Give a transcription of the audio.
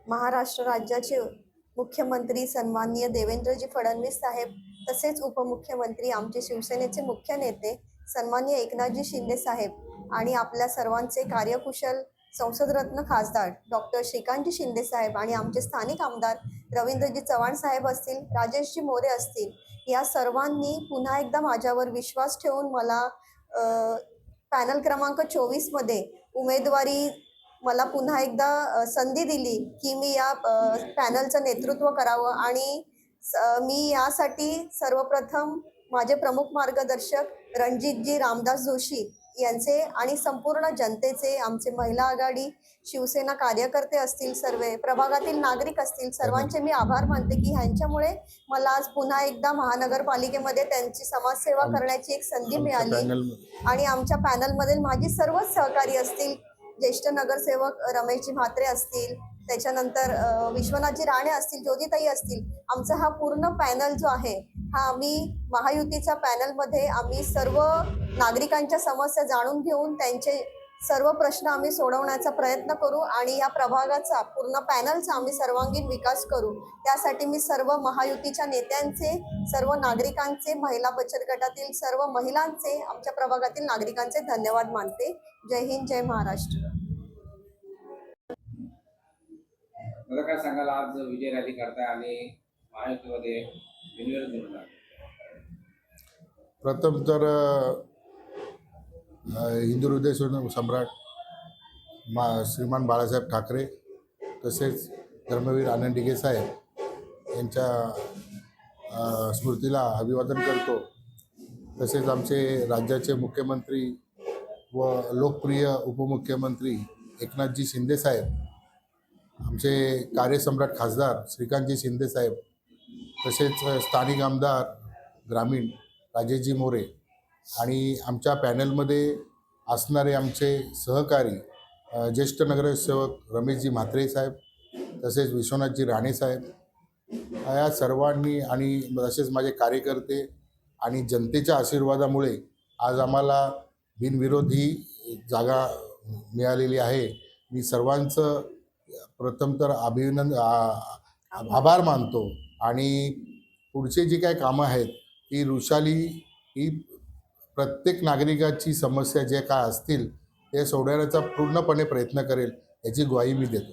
महाराष्ट्र राज्याचे मुख्यमंत्री सन्माननीय देवेंद्रजी फडणवीस साहेब, तसेच उपमुख्यमंत्री आमचे शिवसेनेचे मुख्य नेते सन्माननीय एकनाथजी शिंदे साहेब आणि आपल्या सर्वांचे कार्यकुशल संसदरत्न खासदार डॉक्टर श्रीकांतजी शिंदे साहेब आणि आमचे स्थानिक आमदार रवींद्रजी चव्हाण साहेब असतील, राजेशजी मोरे असतील, या सर्वांनी पुन्हा एकदा माझ्यावर विश्वास ठेवून मला पॅनल क्रमांक 24 मध्ये उमेदवारी मला पुन्हा एकदा संधी दिली की मी या पॅनलचं नेतृत्व करावं. आणि मी यासाठी सर्वप्रथम माझे प्रमुख मार्गदर्शक रणजितजी रामदास जोशी यांचे आणि संपूर्ण जनतेचे, आमचे महिला आघाडी शिवसेना कार्यकर्ते असतील, सर्व प्रभागातील नागरिक असतील, सर्वांचे मी आभार मानते की ह्यांच्यामुळे मला आज पुन्हा एकदा महानगरपालिकेमध्ये त्यांची समाजसेवा करण्याची एक संधी मिळाली. आणि आमच्या पॅनलमधील माझी सर्वच सहकारी असतील, ज्येष्ठ नगरसेवक रमेशजी म्हात्रे असतील, त्याच्यानंतर विश्वनाथजी राणे असतील, ज्योतिताई असतील, आमचा हा पूर्ण पॅनल जो आहे हा आम्ही महायुतीच्या पॅनलमध्ये आम्ही सर्व नागरिकांच्या समस्या जाणून घेऊन त्यांचे सर्व प्रश्न आम्ही सोडवण्याचा प्रयत्न करू आणि या प्रभागाचा पूर्ण पॅनलचा आम्ही सर्वांगीण विकास करू. त्यासाठी मी सर्व महायुतीच्या नेत्यांचे, सर्व नागरिकांचे, महिला बचत गटातील सर्व महिलांचे, आमच्या प्रभागातील नागरिकांचे धन्यवाद मानते. जय हिंद, जय महाराष्ट्र. मला काय सांगाल, आज विजय रॅली करताय आणि महायुतीमध्ये बिनविरोध निवडून आले? प्रथम तर हिंदू हृदय सम्राट श्रीमान बाळासाहेब ठाकरे तसेच धर्मवीर आनंद डिगे साहेब यांच्या स्मृतीला अभिवादन करतो. तसेच आमचे राज्याचे मुख्यमंत्री व लोकप्रिय उपमुख्यमंत्री एकनाथजी शिंदे साहेब, आमचे कार्यसम्राट खासदार श्रीकांतजी शिंदे साहेब, तसेच स्थानिक आमदार ग्रामीण राजेशजी मोरे आणि आमच्या पॅनलमध्ये असणारे आमचे सहकारी ज्येष्ठ नगरसेवक रमेशजी म्हात्रे साहेब, तसेच विश्वनाथजी राणे साहेब, या सर्वांनी आणि तसेच माझे कार्यकर्ते आणि जनतेच्या आशीर्वादामुळे आज आम्हाला बिनविरोध ही जागा मिळालेली आहे. मी सर्वांचं प्रथम तर आभार मानतो आणि पुढचे जी काय कामं आहेत ती वृषाली ही प्रत्येक नागरिकाची समस्या जे काय असतील ते सोडवण्याचा पूर्णपणे प्रयत्न करेल याची ग्वाही मी देतो.